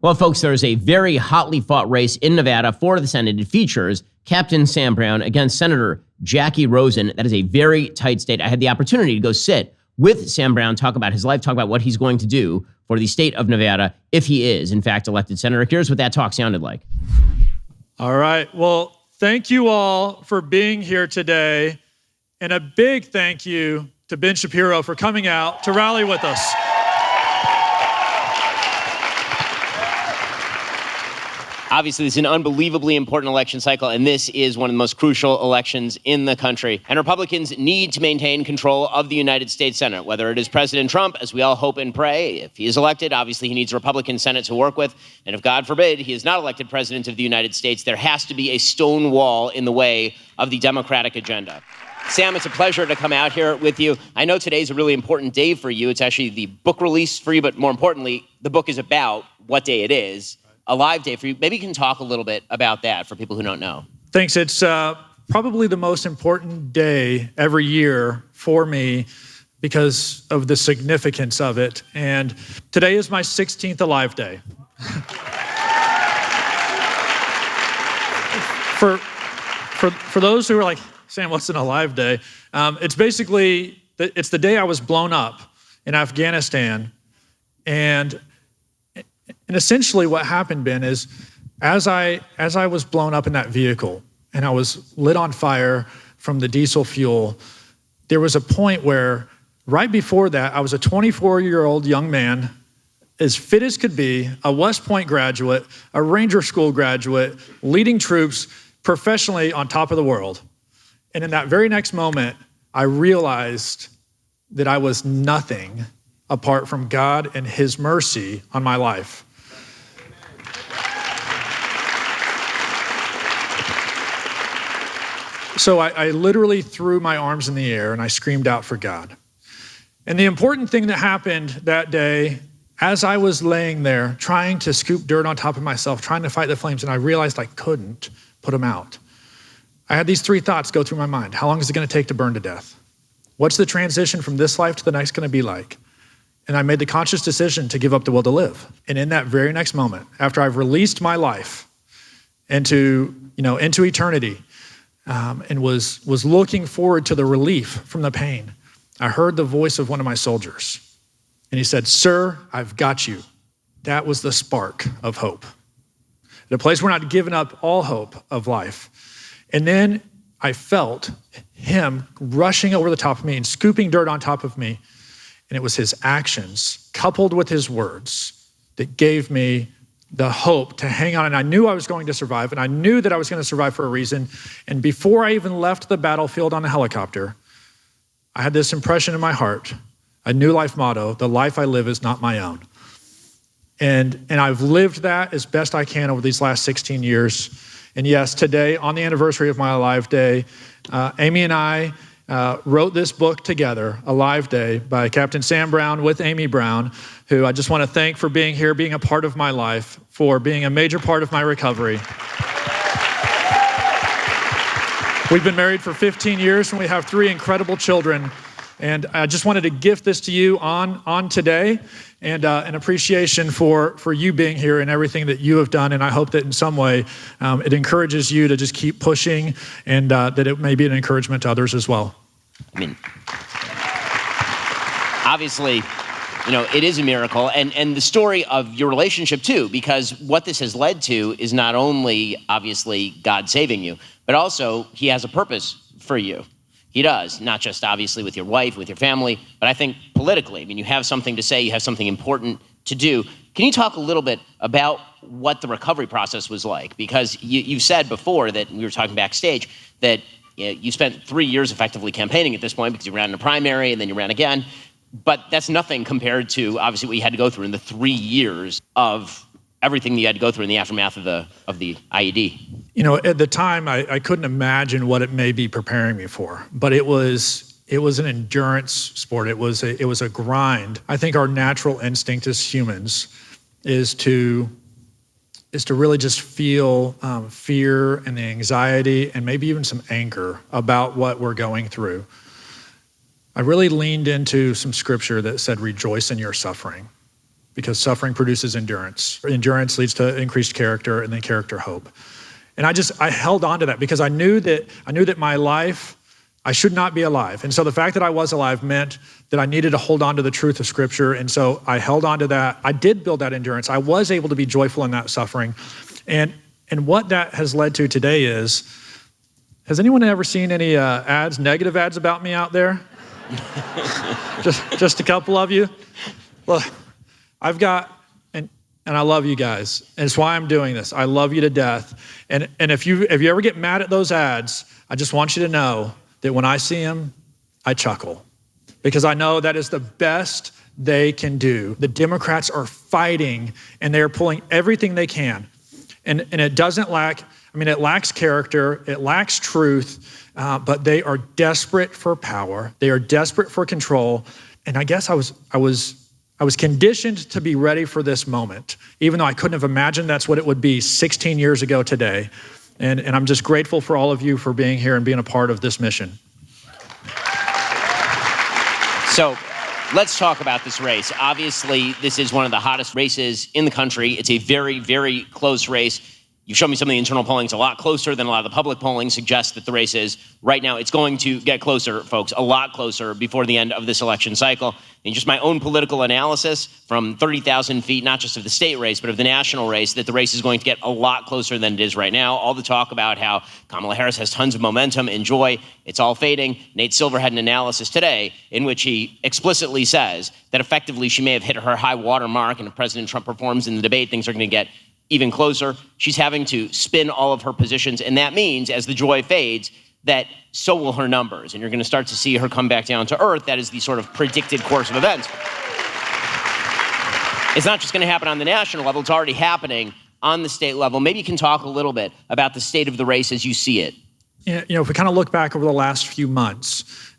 Well, folks, there's a very hotly fought race in Nevada for the Senate. It features Captain Sam Brown against Senator Jackie Rosen. That is a very tight state. I had the opportunity to go sit with Sam Brown, talk about his life, talk about what he's going to do for the state of Nevada if he is, in fact, elected senator. Here's what that talk sounded like. All right. Well, thank you all for being here today. And a big thank you to Ben Shapiro for coming out to rally with us. Obviously, this is an unbelievably important election cycle, and this is one of the most crucial elections in the country. And Republicans need to maintain control of the United States Senate, whether it is President Trump, as we all hope and pray. If he is elected, obviously he needs a Republican Senate to work with. And if, God forbid, he is not elected President of the United States, there has to be a stone wall in the way of the Democratic agenda. Sam, it's a pleasure to come out here with you. I know today's a really important day for you. It's actually the book release for you, but more importantly, the book is about what day it is. A live day for you. Maybe you can talk a little bit about that for people who don't know. Thanks. It's probably the most important day every year for me because of the significance of it. And today is my 16th Alive Day. For those who are like, Sam, what's an Alive Day? It's basically, it's the day I was blown up in Afghanistan. And essentially what happened, Ben, is as I was blown up in that vehicle and I was lit on fire from the diesel fuel, there was a point where right before that, I was a 24-year-old young man, as fit as could be, a West Point graduate, a Ranger School graduate, leading troops professionally on top of the world. And in that very next moment, I realized that I was nothing apart from God and his mercy on my life. So I literally threw my arms in the air and I screamed out for God. And the important thing that happened that day, as I was laying there trying to scoop dirt on top of myself, trying to fight the flames, and I realized I couldn't put them out, I had these three thoughts go through my mind. How long is it going to take to burn to death? What's the transition from this life to the next going to be like? And I made the conscious decision to give up the will to live. And in that very next moment, after I've released my life into eternity, and was looking forward to the relief from the pain, I heard the voice of one of my soldiers. And he said, "Sir, I've got you." That was the spark of hope. At a place where I'd given up all hope of life. And then I felt him rushing over the top of me and scooping dirt on top of me. And it was his actions coupled with his words that gave me the hope to hang on. And I knew I was going to survive, and I knew that I was going to survive for a reason. And before I even left the battlefield on a helicopter, I had this impression in my heart, a new life motto: the life I live is not my own. And I've lived that as best I can over these last 16 years. And yes, today, on the anniversary of my Alive Day, Amy and I wrote this book together, Alive Day, by Captain Sam Brown with Amy Brown, who I just want to thank for being here, being a part of my life, for being a major part of my recovery. We've been married for 15 years and we have 3 incredible children. And I just wanted to gift this to you on today, and an appreciation for you being here and everything that you have done. And I hope that in some way it encourages you to just keep pushing, and that it may be an encouragement to others as well. I mean, obviously, it is a miracle, and the story of your relationship too, because what this has led to is not only obviously God saving you, but also he has a purpose for you. He does, not just obviously with your wife, with your family, but I think politically. I mean, you have something to say, you have something important to do. Can you talk a little bit about what the recovery process was like? Because you said before, that we were talking backstage, that you spent 3 years effectively campaigning at this point, because you ran in a primary and then you ran again. But that's nothing compared to obviously what you had to go through in the 3 years of everything that you had to go through in the aftermath of the IED. At the time, I couldn't imagine what it may be preparing me for, but it was an endurance sport. It was a grind. I think our natural instinct as humans is to really just feel fear and the anxiety and maybe even some anger about what we're going through. I really leaned into some scripture that said, "Rejoice in your suffering." because suffering produces endurance. Endurance leads to increased character, and then character, hope. And I held on to that because I knew that my life, I should not be alive. And so the fact that I was alive meant that I needed to hold on to the truth of Scripture. And so I held on to that. I did build that endurance. I was able to be joyful in that suffering. And what that has led to today is, has anyone ever seen any ads, negative ads about me out there? just a couple of you? Look, I've got, and I love you guys. And it's why I'm doing this. I love you to death. And if you ever get mad at those ads, I just want you to know that when I see them, I chuckle. Because I know that is the best they can do. The Democrats are fighting, and they are pulling everything they can. And it doesn't lack, it lacks character, it lacks truth, but they are desperate for power. They are desperate for control. And I guess I was conditioned to be ready for this moment, even though I couldn't have imagined that's what it would be 16 years ago today. And I'm just grateful for all of you for being here and being a part of this mission. So let's talk about this race. Obviously, this is one of the hottest races in the country. It's a very, very close race. You've shown me some of the internal polling. It's a lot closer than a lot of the public polling suggests that the race is. Right now, it's going to get closer, folks, a lot closer before the end of this election cycle. And just my own political analysis from 30,000 feet, not just of the state race, but of the national race, that the race is going to get a lot closer than it is right now. All the talk about how Kamala Harris has tons of momentum and joy, it's all fading. Nate Silver had an analysis today in which he explicitly says that effectively she may have hit her high water mark, and if President Trump performs in the debate, things are going to get even closer. She's having to spin all of her positions, and that means as the joy fades, that so will her numbers, and you're going to start to see her come back down to earth. That is the sort of predicted course of events. It's not just going to happen on the national level, it's already happening on the state level. Maybe you can talk a little bit about the state of the race as you see it. If we kind of look back over the last few months,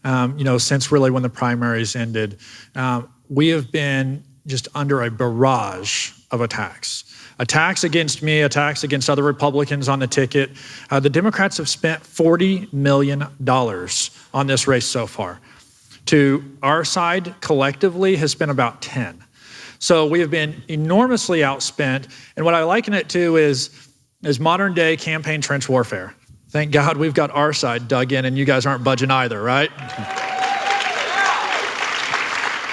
since really when the primaries ended, we have been just under a barrage of attacks. Attacks against me, attacks against other Republicans on the ticket. The Democrats have spent $40 million on this race so far. To our side, collectively, has spent about 10. So we have been enormously outspent. And what I liken it to is modern day campaign trench warfare. Thank God we've got our side dug in and you guys aren't budging either, right?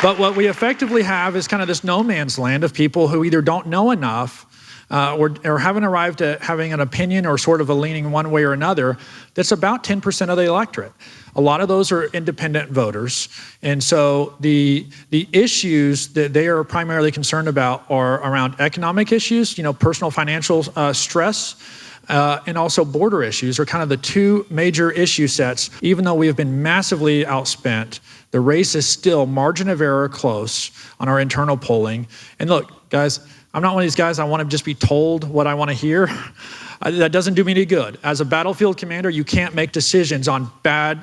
But what we effectively have is kind of this no man's land of people who either don't know enough or haven't arrived at having an opinion or sort of a leaning one way or another. That's about 10% of the electorate. A lot of those are independent voters. And so the issues that they are primarily concerned about are around economic issues, personal financial stress, and also border issues are kind of the two major issue sets. Even though we have been massively outspent, the race is still margin of error close on our internal polling. And look, guys, I'm not one of these guys, I want to just be told what I want to hear. That doesn't do me any good. As a battlefield commander, you can't make decisions on bad,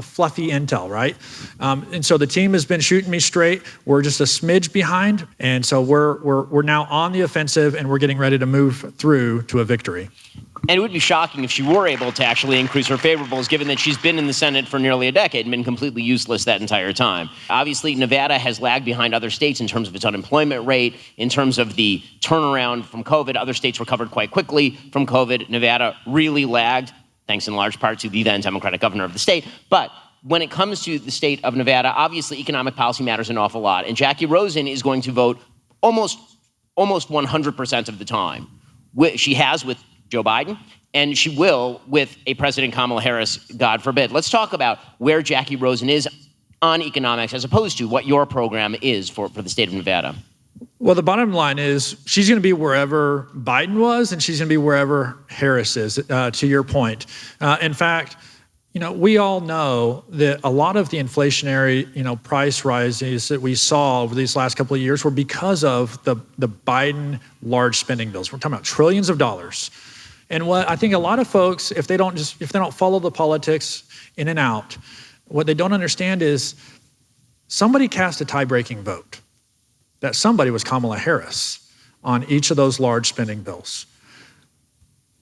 fluffy intel, right? And so the team has been shooting me straight. We're just a smidge behind. And so we're now on the offensive and we're getting ready to move through to a victory. And it would be shocking if she were able to actually increase her favorables, given that she's been in the Senate for nearly a decade and been completely useless that entire time. Obviously, Nevada has lagged behind other states in terms of its unemployment rate, in terms of the turnaround from COVID. Other states recovered quite quickly from COVID. Nevada really lagged, thanks in large part to the then Democratic governor of the state. But when it comes to the state of Nevada, obviously economic policy matters an awful lot. And Jackie Rosen is going to vote almost 100% of the time. She has with Joe Biden, and she will with a President Kamala Harris, God forbid. Let's talk about where Jackie Rosen is on economics as opposed to what your program is for the state of Nevada. Well, the bottom line is she's going to be wherever Biden was, and she's going to be wherever Harris is, to your point. In fact, we all know that a lot of the inflationary, price rises that we saw over these last couple of years were because of the Biden large spending bills. We're talking about trillions of dollars. And what I think a lot of folks, if they don't follow the politics in and out, what they don't understand is somebody cast a tie-breaking vote. That somebody was Kamala Harris on each of those large spending bills.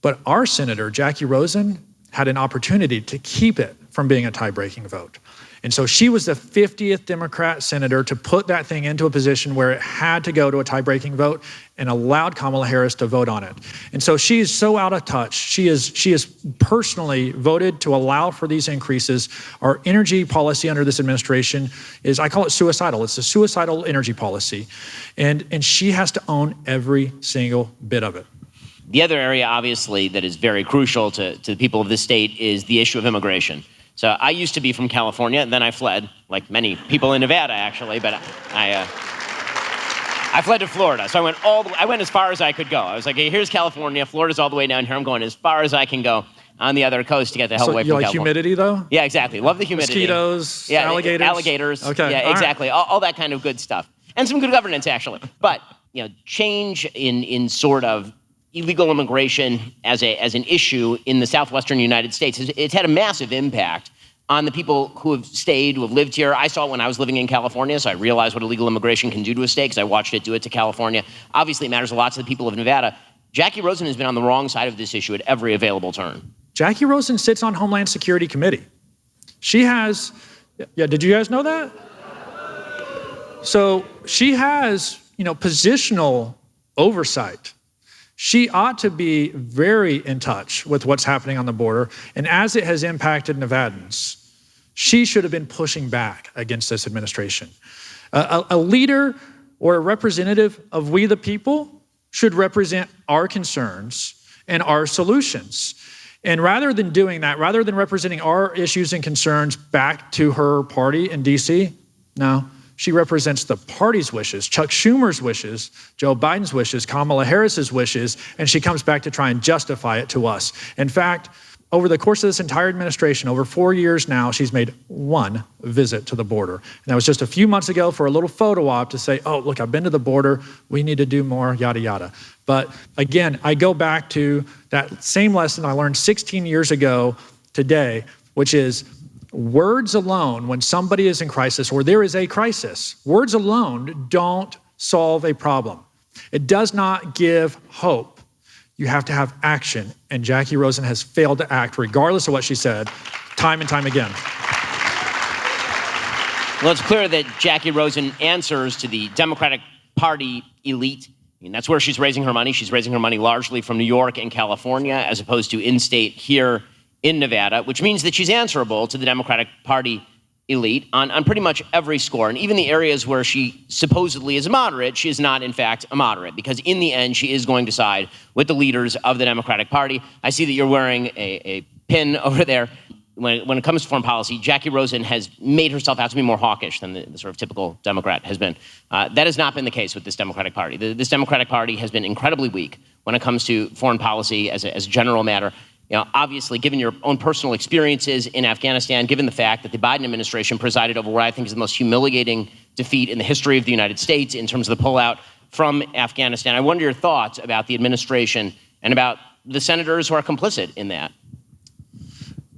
But our Senator, Jackie Rosen, had an opportunity to keep it from being a tie-breaking vote. And so she was the 50th Democrat senator to put that thing into a position where it had to go to a tie-breaking vote and allowed Kamala Harris to vote on it. And so she is so out of touch. She is personally voted to allow for these increases. Our energy policy under this administration is, I call it suicidal. It's a suicidal energy policy. And she has to own every single bit of it. The other area, obviously, that is very crucial to the people of this state is the issue of immigration. So I used to be from California, and then I fled, like many people in Nevada, actually, but I fled to Florida. So I went as far as I could go. I was like, hey, here's California, Florida's all the way down here. I'm going as far as I can go on the other coast to get the hell away from California. You like humidity, though? Yeah, exactly. Love the humidity. Mosquitoes, yeah, alligators? Alligators. Okay. Yeah, exactly. All that kind of good stuff. And some good governance, actually. But, change in sort of illegal immigration as an issue in the southwestern United States, it's had a massive impact on the people who have stayed, who have lived here. I saw it when I was living in California, so I realized what illegal immigration can do to a state because I watched it do it to California. Obviously, it matters a lot to the people of Nevada. Jackie Rosen has been on the wrong side of this issue at every available turn. Jackie Rosen sits on Homeland Security Committee. She has, did you guys know that? So she has, positional oversight. She ought to be very in touch with what's happening on the border. And as it has impacted Nevadans, she should have been pushing back against this administration. A leader or a representative of we the people should represent our concerns and our solutions. And rather than doing that, rather than representing our issues and concerns back to her party in DC, no. She represents the party's wishes, Chuck Schumer's wishes, Joe Biden's wishes, Kamala Harris's wishes, and she comes back to try and justify it to us. In fact, over the course of this entire administration, over 4 years now, she's made one visit to the border. And that was just a few months ago for a little photo op to say, oh, look, I've been to the border. We need to do more, yada, yada. But again, I go back to that same lesson I learned 16 years ago today, which is words alone, when somebody is in crisis or there is a crisis, words alone don't solve a problem. It does not give hope. You have to have action, and Jackie Rosen has failed to act, regardless of what she said, time and time again. Well, it's clear that Jackie Rosen answers to the Democratic Party elite. I mean, that's where she's raising her money. She's raising her money largely from New York and California, as opposed to in-state here in Nevada, which means that she's answerable to the Democratic Party elite on pretty much every score. And even the areas where she supposedly is a moderate, she is not, in fact, a moderate, because in the end, she is going to side with the leaders of the Democratic Party. I see that you're wearing a pin over there. When it comes to foreign policy, Jackie Rosen has made herself out to be more hawkish than the sort of typical Democrat has been. That has not been the case with this Democratic Party. This Democratic Party has been incredibly weak when it comes to foreign policy as a general matter. Obviously, given your own personal experiences in Afghanistan, given the fact that the Biden administration presided over what I think is the most humiliating defeat in the history of the United States in terms of the pullout from Afghanistan, I wonder your thoughts about the administration and about the senators who are complicit in that.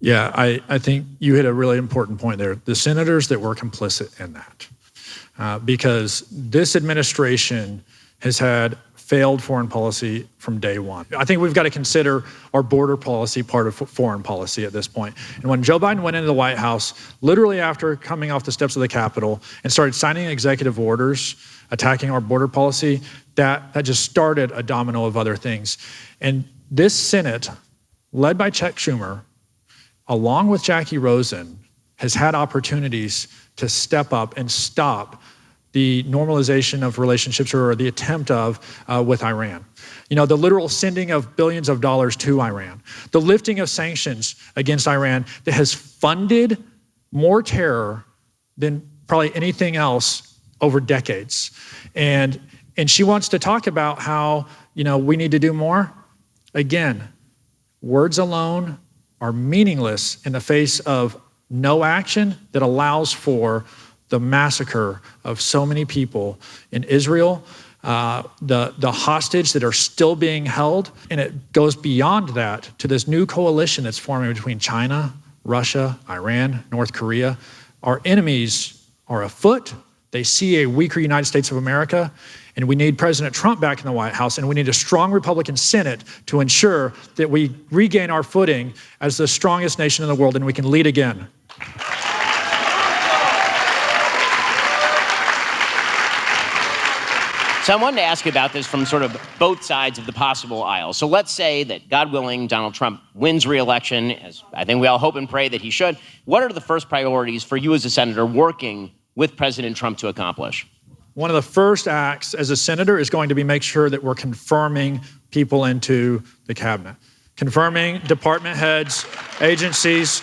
Yeah, I think you hit a really important point there. The senators that were complicit in that, because this administration has had failed foreign policy from day one. I think we've got to consider our border policy part of foreign policy at this point. And when Joe Biden went into the White House, literally after coming off the steps of the Capitol and started signing executive orders attacking our border policy, that just started a domino of other things. And this Senate, led by Chuck Schumer, along with Jackie Rosen, has had opportunities to step up and stop the normalization of relationships or the attempt of with Iran. The literal sending of billions of dollars to Iran, the lifting of sanctions against Iran that has funded more terror than probably anything else over decades. And she wants to talk about how, we need to do more. Again, words alone are meaningless in the face of no action that allows for the massacre of so many people in Israel, the hostage that are still being held. And it goes beyond that to this new coalition that's forming between China, Russia, Iran, North Korea. Our enemies are afoot. They see a weaker United States of America, And we need President Trump back in the White House, and we need a strong Republican Senate to ensure that we regain our footing as the strongest nation in the world and we can lead again. So I wanted to ask you about this from sort of both sides of the possible aisle. So let's say that, God willing, Donald Trump wins re-election, as I think we all hope and pray that he should. What are the first priorities for you as a senator working with President Trump to accomplish? One of the first acts as a senator is going to be make sure that we're confirming people into the cabinet, confirming department heads, agencies,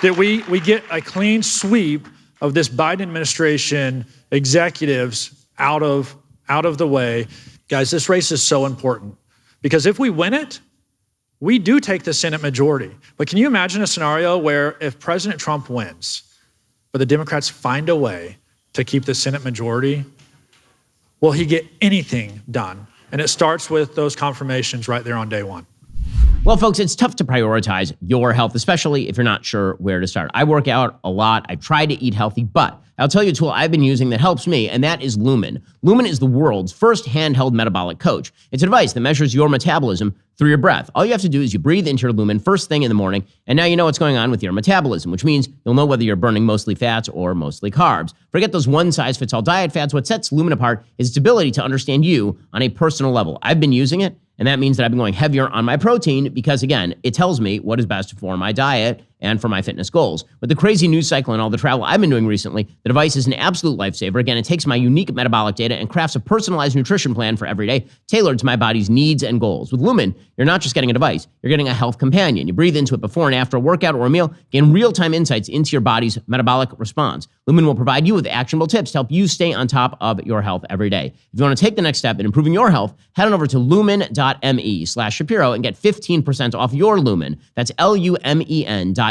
that we get a clean sweep of this Biden administration executives out of the way. Guys, this race is so important because if we win it, we do take the Senate majority. But can you imagine a scenario where if President Trump wins, but the Democrats find a way to keep the Senate majority, will he get anything done? And it starts with those confirmations right there on day one. Well, folks, it's tough to prioritize your health, especially if you're not sure where to start. I work out a lot. I try to eat healthy, but I'll tell you a tool I've been using that helps me, and that is Lumen. Lumen is the world's first handheld metabolic coach. It's a device that measures your metabolism through your breath. All you have to do is you breathe into your Lumen first thing in the morning, and now you know what's going on with your metabolism, which means you'll know whether you're burning mostly fats or mostly carbs. Forget those one-size-fits-all diet fads. What sets Lumen apart is its ability to understand you on a personal level. I've been using it, and that means that I've been going heavier on my protein because, again, it tells me what is best for my diet and for my fitness goals. With the crazy news cycle and all the travel I've been doing recently, the device is an absolute lifesaver. Again, it takes my unique metabolic data and crafts a personalized nutrition plan for every day, tailored to my body's needs and goals. With Lumen, you're not just getting a device, you're getting a health companion. You breathe into it before and after a workout or a meal, gain real-time insights into your body's metabolic response. Lumen will provide you with actionable tips to help you stay on top of your health every day. If you want to take the next step in improving your health, head on over to lumen.me/Shapiro and get 15% off your Lumen. That's lumen.me.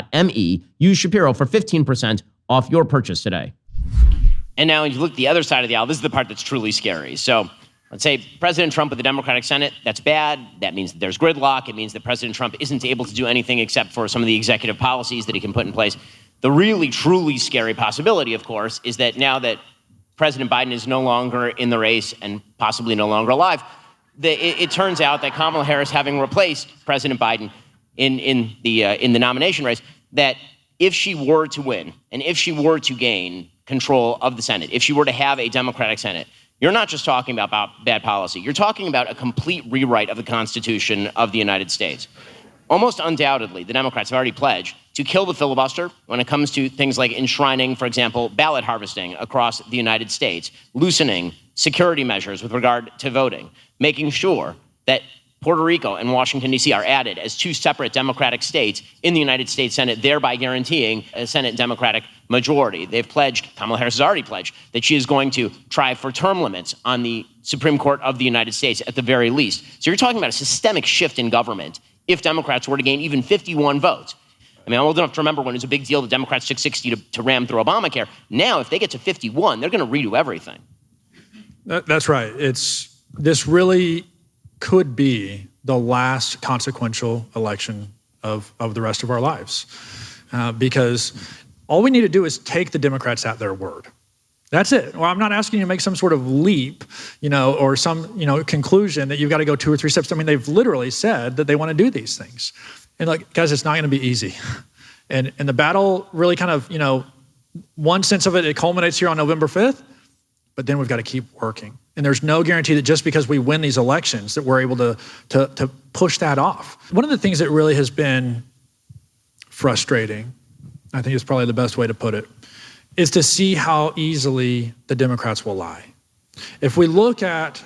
Use Shapiro for 15% off your purchase today. And now when you look at the other side of the aisle, this is the part that's truly scary. So let's say President Trump with the Democratic Senate, that's bad. That means that there's gridlock. It means that President Trump isn't able to do anything except for some of the executive policies that he can put in place. The really, truly scary possibility, of course, is that now that President Biden is no longer in the race and possibly no longer alive, it turns out that Kamala Harris, having replaced President Biden in the nomination race, that if she were to win and if she were to gain control of the Senate, if she were to have a Democratic Senate, you're not just talking about bad policy. You're talking about a complete rewrite of the Constitution of the United States. Almost undoubtedly, the Democrats have already pledged to kill the filibuster when it comes to things like enshrining, for example, ballot harvesting across the United States, loosening security measures with regard to voting, making sure that Puerto Rico and Washington, D.C. are added as two separate Democratic states in the United States Senate, thereby guaranteeing a Senate Democratic majority. They've pledged, Kamala Harris has already pledged, that she is going to try for term limits on the Supreme Court of the United States at the very least. So you're talking about a systemic shift in government if Democrats were to gain even 51 votes. I mean, I'm old enough to remember when it was a big deal the Democrats took 60 to ram through Obamacare. Now, if they get to 51, they're going to redo everything. That's right. This really could be the last consequential election of the rest of our lives. Because all we need to do is take the Democrats at their word. That's it. Well, I'm not asking you to make some sort of leap, or some, conclusion that you've got to go 2 or 3 steps. I mean, they've literally said that they want to do these things. And guys, it's not going to be easy. And the battle really kind of, one sense of it culminates here on November 5th, but then we've got to keep working. And there's no guarantee that just because we win these elections that we're able to push that off. One of the things that really has been frustrating, I think is probably the best way to put it, is to see how easily the Democrats will lie. If we look at,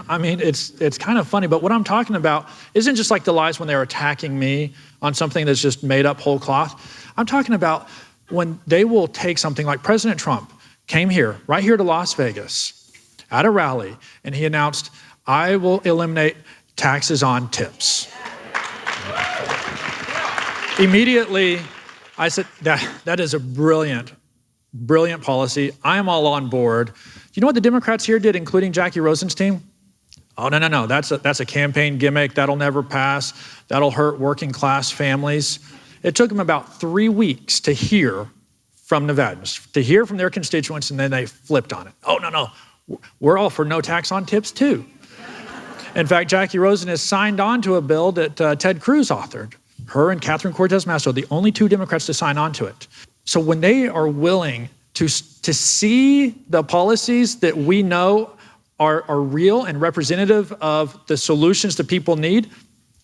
I mean, it's kind of funny, but what I'm talking about isn't just like the lies when they're attacking me on something that's just made up whole cloth. I'm talking about when they will take something like President Trump came here, right here to Las Vegas, at a rally, and he announced, I will eliminate taxes on tips. Immediately, I said, that is a brilliant policy. I am all on board. You know what the Democrats here did, including Jackie Rosen's team? Oh, no, that's a campaign gimmick. That'll never pass. That'll hurt working class families. It took them about 3 weeks to hear from Nevadans, to hear from their constituents, and then they flipped on it. Oh, no, We're all for no tax on tips too. In fact, Jackie Rosen has signed on to a bill that Ted Cruz authored. Her and Catherine Cortez Masto, the only two Democrats to sign on to it. So when they are willing to see the policies that we know are real and representative of the solutions that people need,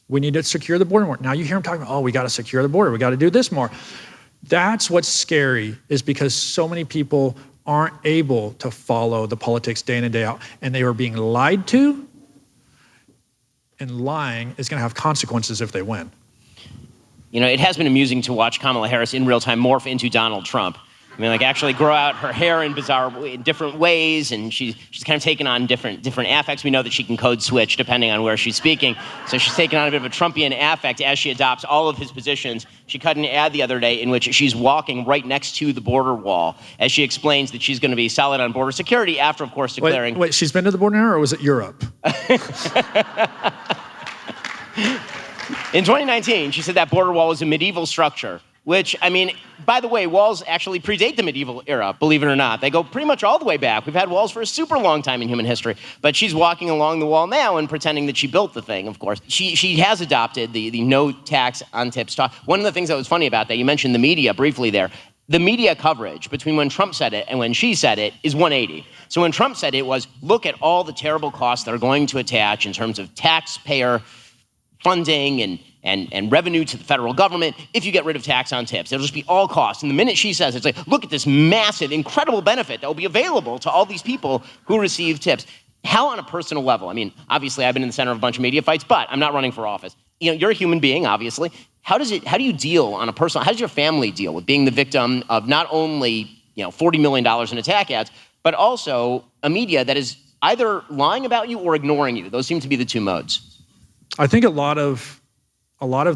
we need to secure the border more. Now you hear them talking about, oh, we got to secure the border. We got to do this more. That's what's scary, is because so many people aren't able to follow the politics day in and day out, and they are being lied to, and lying is going to have consequences if they win. You know, it has been amusing to watch Kamala Harris in real time morph into Donald Trump. I mean, like, actually grow out her hair in different ways, and she's kind of taken on different affects. We know that she can code switch depending on where she's speaking. So she's taken on a bit of a Trumpian affect as she adopts all of his positions. She cut an ad the other day in which she's walking right next to the border wall as she explains that she's going to be solid on border security after, of course, declaring... Wait, she's been to the border now, or was it Europe? In 2019, she said that border wall was a medieval structure, which, I mean, by the way, walls actually predate the medieval era, believe it or not. They go pretty much all the way back. We've had walls for a super long time in human history, but she's walking along the wall now and pretending that she built the thing, of course. She has adopted the no tax on tips talk. One of the things that was funny about that, you mentioned the media briefly there. The media coverage between when Trump said it and when she said it is 180. So when Trump said it was, look at all the terrible costs that are going to attach in terms of taxpayer funding and revenue to the federal government if you get rid of tax on tips. It'll just be all costs. And the minute she says, it's like, look at this massive, incredible benefit that will be available to all these people who receive tips. How on a personal level? I mean, obviously I've been in the center of a bunch of media fights, but I'm not running for office. You know, you're a human being, obviously. How do you deal on a personal, how does your family deal with being the victim of not only, you know, $40 million in attack ads, but also a media that is either lying about you or ignoring you? Those seem to be the two modes. I think a lot of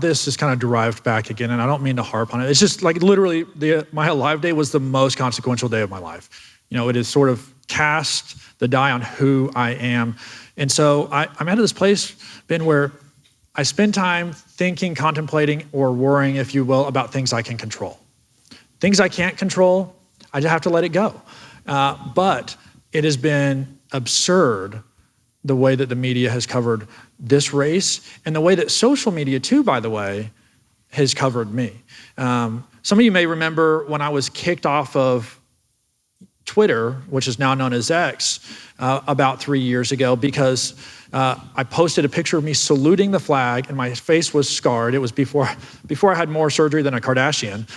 this is kind of derived back again, and I don't mean to harp on it. It's just like literally my Alive Day was the most consequential day of my life. You know, it has sort of cast the die on who I am. And so I'm at this place, Ben, where I spend time thinking, contemplating, or worrying, if you will, about things I can control. Things I can't control, I just have to let it go. But it has been absurd the way that the media has covered this race, and the way that social media too, by the way, has covered me. Some of you may remember when I was kicked off of Twitter, which is now known as X, about 3 years ago, because I posted a picture of me saluting the flag, and my face was scarred. It was before I had more surgery than a Kardashian.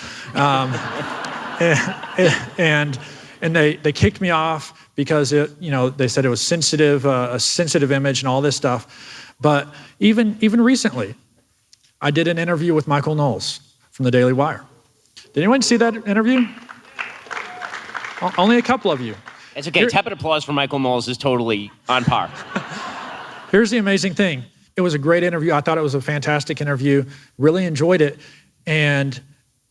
And they kicked me off because they said it was sensitive, a sensitive image and all this stuff. But even recently, I did an interview with Michael Knowles from the Daily Wire. Did anyone see that interview? Only a couple of you. It's okay. Tepid applause for Michael Knowles is totally on par. Here's the amazing thing. It was a great interview. I thought it was a fantastic interview. Really enjoyed it. And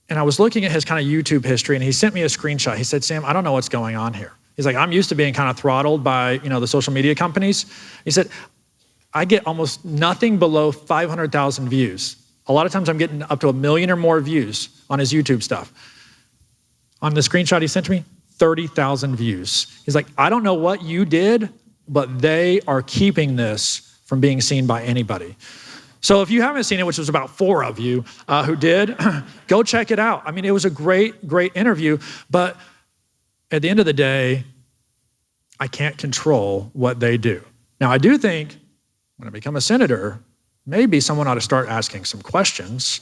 I was looking at his kind of YouTube history, and he sent me a screenshot. He said, Sam, I don't know what's going on here. He's like, I'm used to being kind of throttled by, the social media companies. He said, I get almost nothing below 500,000 views. A lot of times I'm getting up to 1 million or more views on his YouTube stuff. On the screenshot he sent to me, 30,000 views. He's like, I don't know what you did, but they are keeping this from being seen by anybody. So if you haven't seen it, which was about 4 of you who did, go check it out. I mean, it was a great interview, but at the end of the day, I can't control what they do. Now, I do think when I become a senator, maybe someone ought to start asking some questions,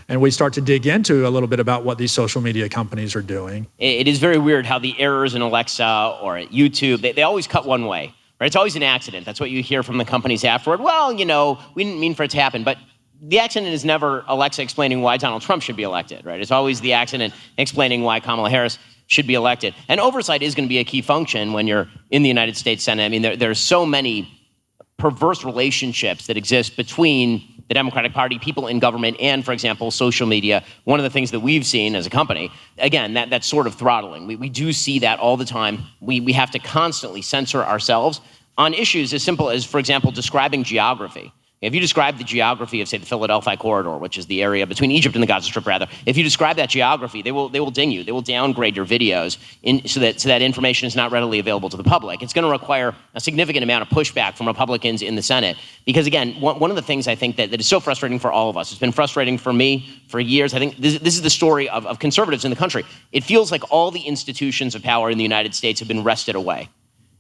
and we start to dig into a little bit about what these social media companies are doing. It is very weird how the errors in Alexa or at YouTube, they always cut one way. Right? It's always an accident. That's what you hear from the companies afterward. Well, we didn't mean for it to happen. But the accident is never Alexa explaining why Donald Trump should be elected, right? It's always the accident explaining why Kamala Harris should be elected. And oversight is going to be a key function when you're in the United States Senate. I mean, there's so many perverse relationships that exist between the Democratic Party, people in government, and, for example, social media. One of the things that we've seen as a company, again, that's sort of throttling. We do see that all the time. We have to constantly censor ourselves on issues as simple as, for example, describing geography. If you describe the geography of, say, the Philadelphia corridor, which is the area between Egypt and the Gaza Strip, rather, if you describe that geography, they will ding you. They will downgrade your videos so that information is not readily available to the public. It's going to require a significant amount of pushback from Republicans in the Senate because, again, one of the things I think that is so frustrating for all of us, it's been frustrating for me for years. I think this is the story of conservatives in the country. It feels like all the institutions of power in the United States have been wrested away.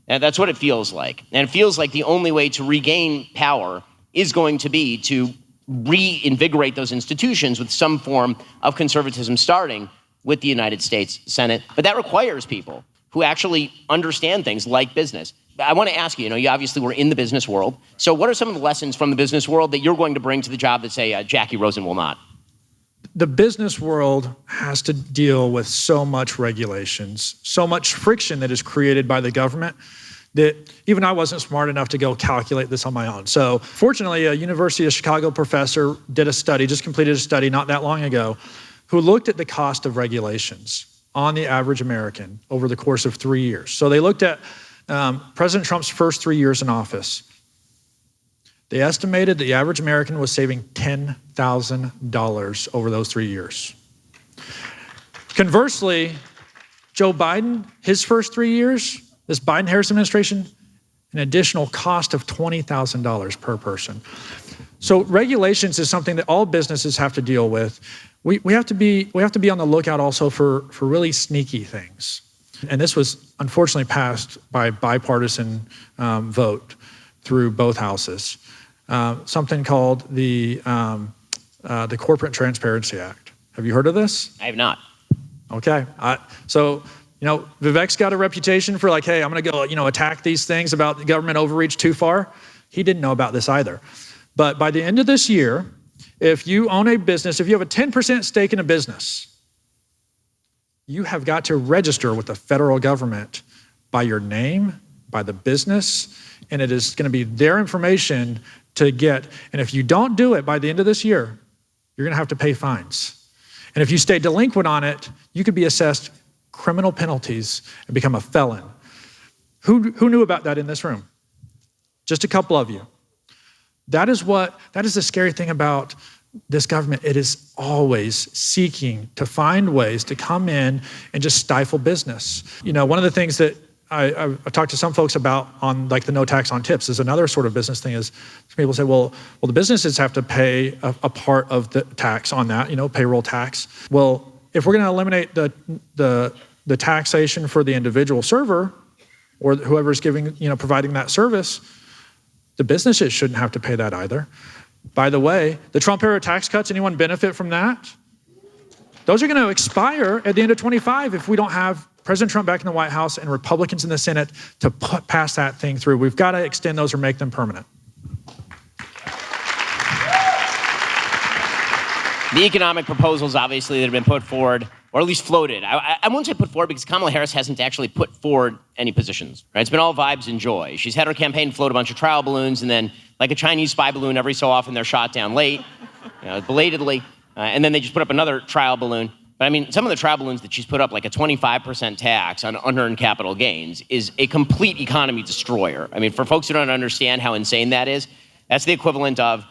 And that's what it feels like. And it feels like the only way to regain power is going to be to reinvigorate those institutions with some form of conservatism, starting with the United States Senate. But that requires people who actually understand things like business. I want to ask you, you obviously were in the business world. So what are some of the lessons from the business world that you're going to bring to the job that, say, Jackie Rosen will not? The business world has to deal with so much regulations, so much friction that is created by the government that even I wasn't smart enough to go calculate this on my own. So fortunately, a University of Chicago professor did a study, just completed a study not that long ago, who looked at the cost of regulations on the average American over the course of 3 years. So they looked at President Trump's first 3 years in office. They estimated the average American was saving $10,000 over those 3 years. Conversely, Joe Biden, his first 3 years, this Biden-Harris administration, an additional cost of $20,000 per person. So regulations is something that all businesses have to deal with. We have to be on the lookout also for really sneaky things. And this was unfortunately passed by bipartisan vote through both houses. Something called the Corporate Transparency Act. Have you heard of this? I have not. Okay. So Vivek's got a reputation for like, hey, I'm going to go, attack these things about the government overreach too far. He didn't know about this either. But by the end of this year, if you own a business, if you have a 10% stake in a business, you have got to register with the federal government by your name, by the business, and it is going to be their information to get. And if you don't do it by the end of this year, you're going to have to pay fines. And if you stay delinquent on it, you could be assessed criminal penalties and become a felon. Who knew about that in this room? Just a couple of you. That is the scary thing about this government. It is always seeking to find ways to come in and just stifle business. One of the things that I've talked to some folks about on like the no tax on tips is another sort of business thing is people say, well, the businesses have to pay a part of the tax on that, payroll tax. Well, if we're going to eliminate the taxation for the individual server or whoever's providing that service, the businesses shouldn't have to pay that either. By the way, the Trump era tax cuts, anyone benefit from that? Those are going to expire at the end of 25 if we don't have President Trump back in the White House and Republicans in the Senate to pass that thing through. We've got to extend those or make them permanent. The economic proposals, obviously, that have been put forward, or at least floated. I won't say put forward because Kamala Harris hasn't actually put forward any positions, right? It's been all vibes and joy. She's had her campaign float a bunch of trial balloons, and then, like a Chinese spy balloon, every so often they're shot down late, belatedly, and then they just put up another trial balloon. But I mean, some of the trial balloons that she's put up, like a 25% tax on unearned capital gains, is a complete economy destroyer. I mean, for folks who don't understand how insane that is, that's the equivalent of,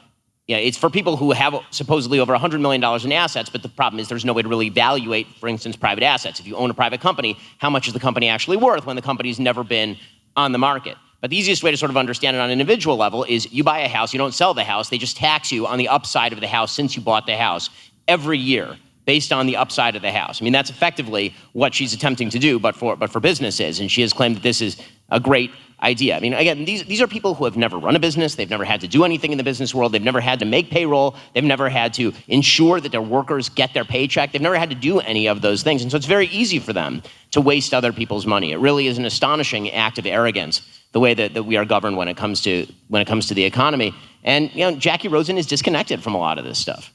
it's for people who have supposedly over $100 million in assets, but the problem is there's no way to really evaluate, for instance, private assets. If you own a private company, how much is the company actually worth when the company's never been on the market? But the easiest way to sort of understand it on an individual level is you buy a house, you don't sell the house, they just tax you on the upside of the house since you bought the house every year based on the upside of the house. I mean, that's effectively what she's attempting to do, but for businesses, and she has claimed that this is a great idea. I mean, again, these are people who have never run a business, they've never had to do anything in the business world, they've never had to make payroll, they've never had to ensure that their workers get their paycheck, they've never had to do any of those things, and so it's very easy for them to waste other people's money. It really is an astonishing act of arrogance, the way that we are governed when it comes to the economy. And Jackie Rosen is disconnected from a lot of this stuff.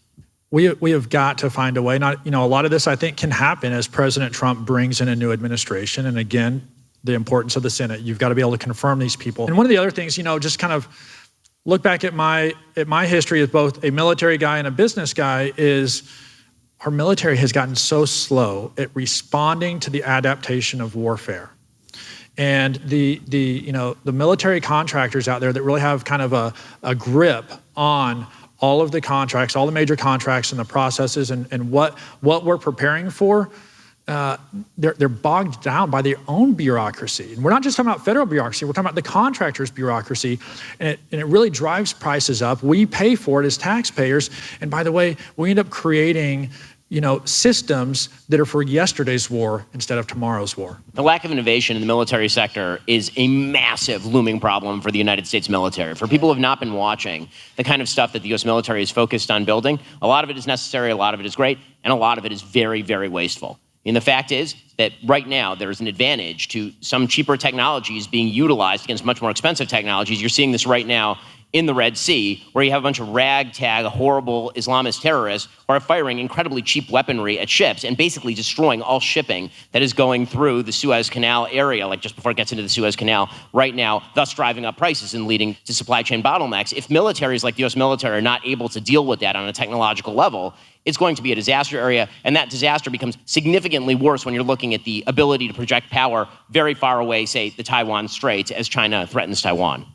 We have got to find a way. A lot of this I think can happen as President Trump brings in a new administration. And again, the importance of the Senate. You've got to be able to confirm these people. And one of the other things, just kind of look back at my history as both a military guy and a business guy is our military has gotten so slow at responding to the adaptation of warfare. And the military contractors out there that really have kind of a grip on all of the contracts, all the major contracts and the processes and what we're preparing for, they're bogged down by their own bureaucracy. And we're not just talking about federal bureaucracy, we're talking about the contractors' bureaucracy, and it really drives prices up. We pay for it as taxpayers, and by the way, we end up creating systems that are for yesterday's war instead of tomorrow's war. The lack of innovation in the military sector is a massive looming problem for the United States military. For people who have not been watching the kind of stuff that the U.S. military is focused on building, a lot of it is necessary, a lot of it is great, and a lot of it is very, very wasteful. And the fact is that right now there is an advantage to some cheaper technologies being utilized against much more expensive technologies. You're seeing this right now in the Red Sea, where you have a bunch of ragtag, horrible Islamist terrorists who are firing incredibly cheap weaponry at ships and basically destroying all shipping that is going through the Suez Canal area, like just before it gets into the Suez Canal right now, thus driving up prices and leading to supply chain bottlenecks. If militaries like the U.S. military are not able to deal with that on a technological level, it's going to be a disaster area, and that disaster becomes significantly worse when you're looking at the ability to project power very far away, say, the Taiwan Straits, as China threatens Taiwan.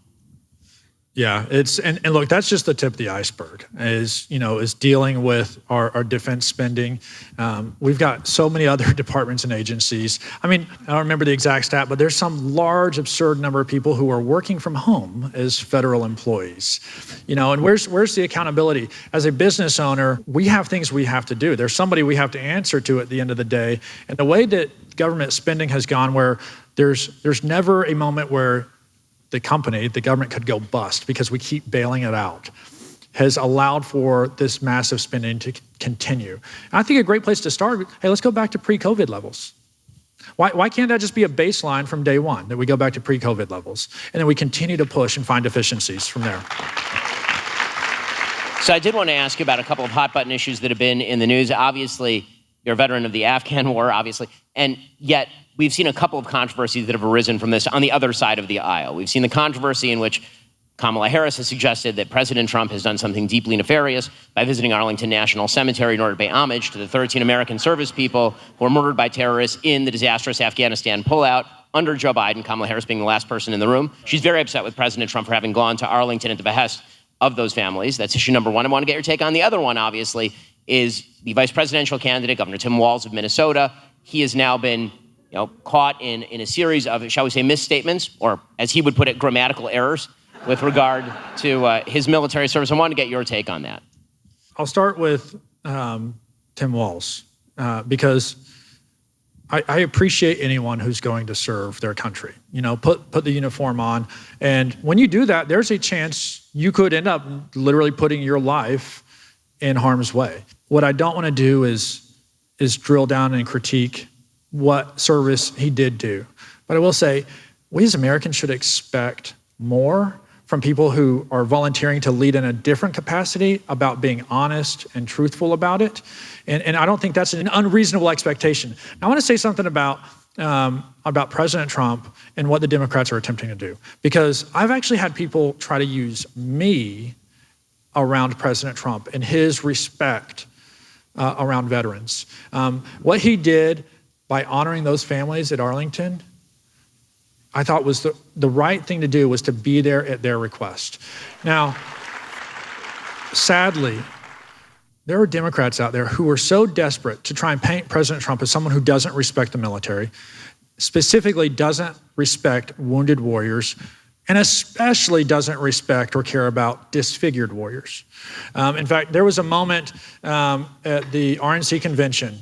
Yeah, and look, that's just the tip of the iceberg, is dealing with our defense spending. We've got so many other departments and agencies. I mean, I don't remember the exact stat, but there's some large, absurd number of people who are working from home as federal employees. And where's the accountability? As a business owner, we have things we have to do. There's somebody we have to answer to at the end of the day. And the way that government spending has gone, where there's never a moment where the government could go bust because we keep bailing it out, has allowed for this massive spending to continue. And I think a great place to start, hey, let's go back to pre-COVID levels. Why can't that just be a baseline from day one, that we go back to pre-COVID levels, and then we continue to push and find efficiencies from there? So I did want to ask you about a couple of hot button issues that have been in the news. Obviously, you're a veteran of the Afghan war, obviously, and yet we've seen a couple of controversies that have arisen from this on the other side of the aisle. We've seen the controversy in which Kamala Harris has suggested that President Trump has done something deeply nefarious by visiting Arlington National Cemetery in order to pay homage to the 13 American service people who were murdered by terrorists in the disastrous Afghanistan pullout under Joe Biden, Kamala Harris being the last person in the room. She's very upset with President Trump for having gone to Arlington at the behest of those families. That's issue number one. I want to get your take on. The other one, obviously, is the vice presidential candidate, Governor Tim Walz of Minnesota. He has now been caught in a series of, shall we say, misstatements, or as he would put it, grammatical errors with regard to his military service. I want to get your take on that. I'll start with Tim Walz, because I appreciate anyone who's going to serve their country. Put the uniform on, and when you do that, there's a chance you could end up literally putting your life in harm's way. What I don't want to do is drill down and critique what service he did do. But I will say, we as Americans should expect more from people who are volunteering to lead in a different capacity, about being honest and truthful about it. And I don't think that's an unreasonable expectation. I want to say something about President Trump and what the Democrats are attempting to do, because I've actually had people try to use me around President Trump and his respect around veterans. What he did by honoring those families at Arlington, I thought was the right thing to do, was to be there at their request. Now, sadly, there are Democrats out there who are so desperate to try and paint President Trump as someone who doesn't respect the military, specifically doesn't respect wounded warriors, and especially doesn't respect or care about disfigured warriors. In fact, there was a moment at the RNC convention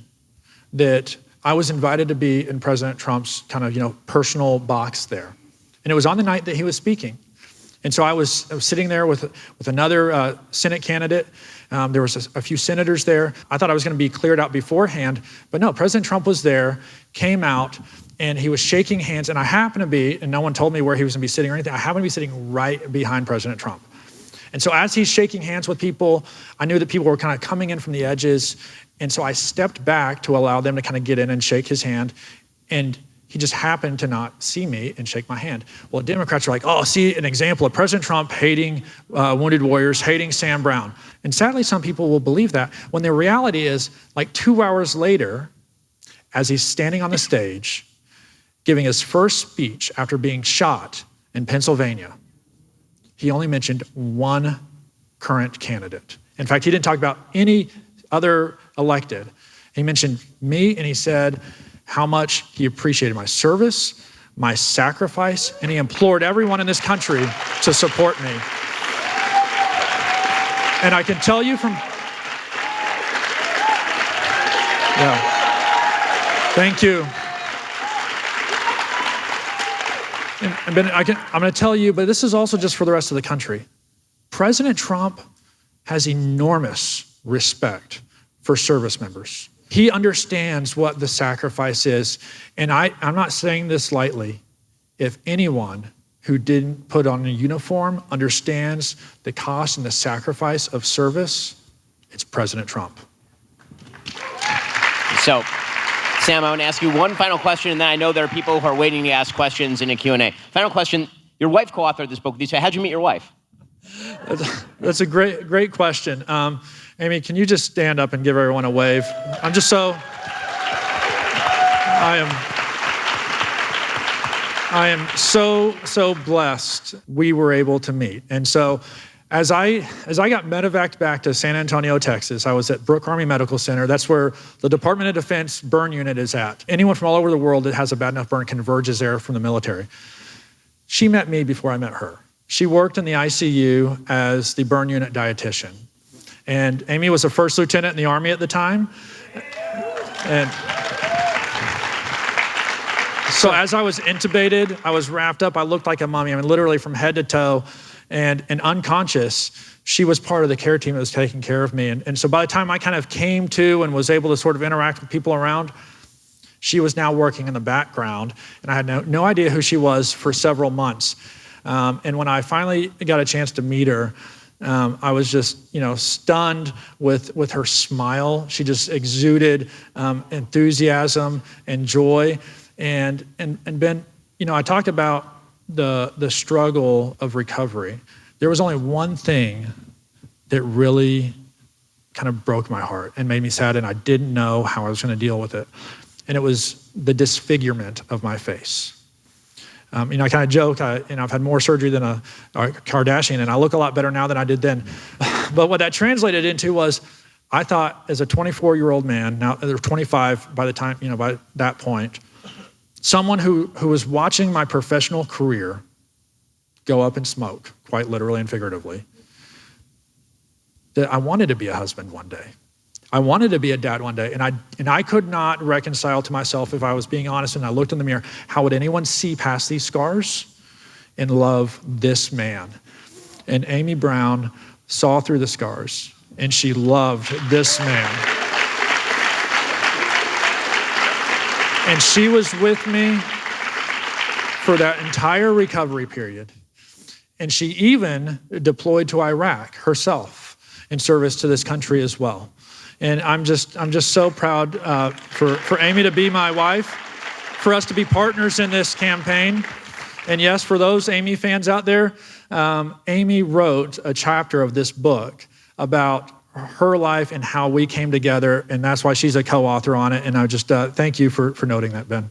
that I was invited to be in President Trump's kind of, personal box there. And it was on the night that he was speaking. And so I was sitting there with another Senate candidate. There was a few senators there. I thought I was going to be cleared out beforehand, but no, President Trump was there, came out, and he was shaking hands. And I happened to be, and no one told me where he was going to be sitting or anything, I happened to be sitting right behind President Trump. And so as he's shaking hands with people, I knew that people were kind of coming in from the edges. And so I stepped back to allow them to kind of get in and shake his hand. And he just happened to not see me and shake my hand. Well, Democrats are like, oh, see an example of President Trump hating wounded warriors, hating Sam Brown. And sadly, some people will believe that, when the reality is, like 2 hours later, as he's standing on the stage, giving his first speech after being shot in Pennsylvania, he only mentioned one current candidate. In fact, he didn't talk about any other elected. He mentioned me, and he said how much he appreciated my service, my sacrifice, and he implored everyone in this country to support me. And I can tell you from... Yeah. Thank you. And Ben, I'm going to tell you, but this is also just for the rest of the country. President Trump has enormous respect for service members. He understands what the sacrifice is. And I'm not saying this lightly. If anyone who didn't put on a uniform understands the cost and the sacrifice of service, it's President Trump. So, Sam, I want to ask you one final question, and then I know there are people who are waiting to ask questions in a Q&A. Final question. Your wife co-authored this book with you, so how'd you meet your wife? That's a great question. Amy, can you just stand up and give everyone a wave? I am so blessed we were able to meet. And so as I got medevaced back to San Antonio, Texas, I was at Brooke Army Medical Center. That's where the Department of Defense burn unit is at. Anyone from all over the world that has a bad enough burn converges there from the military. She met me before I met her. She worked in the ICU as the burn unit dietitian. And Amy was a first lieutenant in the Army at the time. And so as I was intubated, I was wrapped up, I looked like a mummy. I mean, literally from head to toe. And unconscious, she was part of the care team that was taking care of me. And so by the time I kind of came to and was able to sort of interact with people around, she was now working in the background. And I had no idea who she was for several months. And when I finally got a chance to meet her, I was just, stunned with her smile. She just exuded enthusiasm and joy. And Ben, I talked about the struggle of recovery. There was only one thing that really kind of broke my heart and made me sad, and I didn't know how I was going to deal with it. And it was the disfigurement of my face. I kind of joke, I've had more surgery than a Kardashian, and I look a lot better now than I did then. But what that translated into was, I thought as a 24-year-old man, now they're 25 by the time, by that point, someone who was watching my professional career go up in smoke, quite literally and figuratively, that I wanted to be a husband one day. I wanted to be a dad one day, and I could not reconcile to myself, if I was being honest and I looked in the mirror, how would anyone see past these scars and love this man? And Amy Brown saw through the scars, and she loved this man. And she was with me for that entire recovery period. And she even deployed to Iraq herself in service to this country as well. And I'm just so proud for Amy to be my wife, for us to be partners in this campaign. And yes, for those Amy fans out there, Amy wrote a chapter of this book about her life and how we came together, and that's why she's a co-author on it. And I just thank you for noting that, Ben.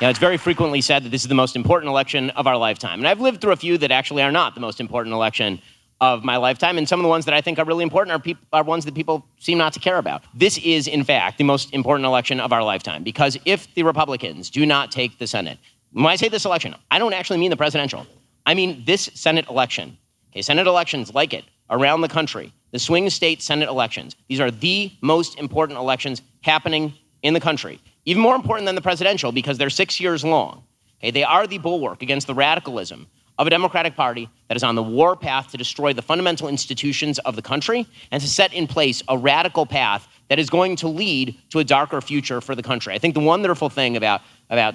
It's very frequently said that this is the most important election of our lifetime. And I've lived through a few that actually are not the most important election of my lifetime. And some of the ones that I think are really important are ones that people seem not to care about. This is, in fact, the most important election of our lifetime, because if the Republicans do not take the Senate, when I say this election, I don't actually mean the presidential. I mean this Senate election. Okay, Senate elections like it around the country, the swing state Senate elections. These are the most important elections happening in the country. Even more important than the presidential because they're 6 years long. Okay, they are the bulwark against the radicalism of a Democratic Party that is on the war path to destroy the fundamental institutions of the country and to set in place a radical path that is going to lead to a darker future for the country. I think the wonderful thing about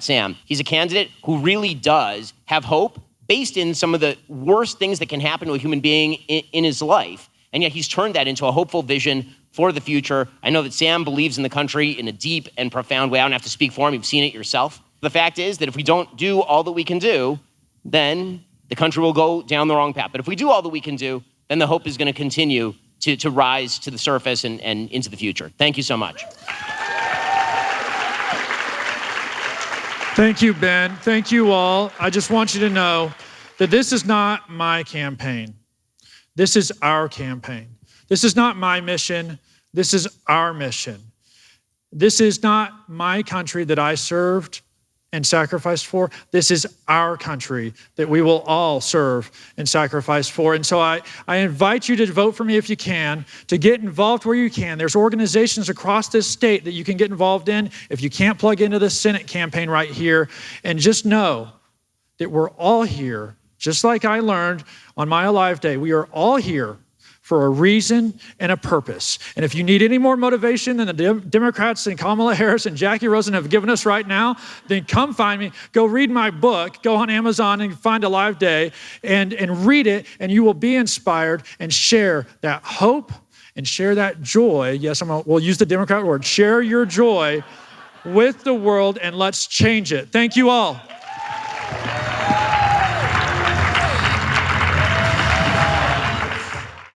Sam, he's a candidate who really does have hope based in some of the worst things that can happen to a human being in his life. And yet he's turned that into a hopeful vision for the future. I know that Sam believes in the country in a deep and profound way. I don't have to speak for him. You've seen it yourself. The fact is that if we don't do all that we can do, then the country will go down the wrong path. But if we do all that we can do, then the hope is going to continue to rise to the surface and into the future. Thank you so much. Thank you, Ben. Thank you all. I just want you to know that this is not my campaign. This is our campaign. This is not my mission. This is our mission. This is not my country that I served and sacrificed for. This is our country that we will all serve and sacrifice for. And so I invite you to vote for me if you can, to get involved where you can. There's organizations across this state that you can get involved in if you can't plug into the Senate campaign right here. And just know that we're all here, just like I learned on my Alive Day, we are all here for a reason and a purpose. And if you need any more motivation than the Democrats and Kamala Harris and Jackie Rosen have given us right now, then come find me. Go read my book. Go on Amazon and find Alive Day and read it, and you will be inspired and share that hope and share that joy. Yes, we'll use the Democrat word. Share your joy with the world, and let's change it. Thank you all.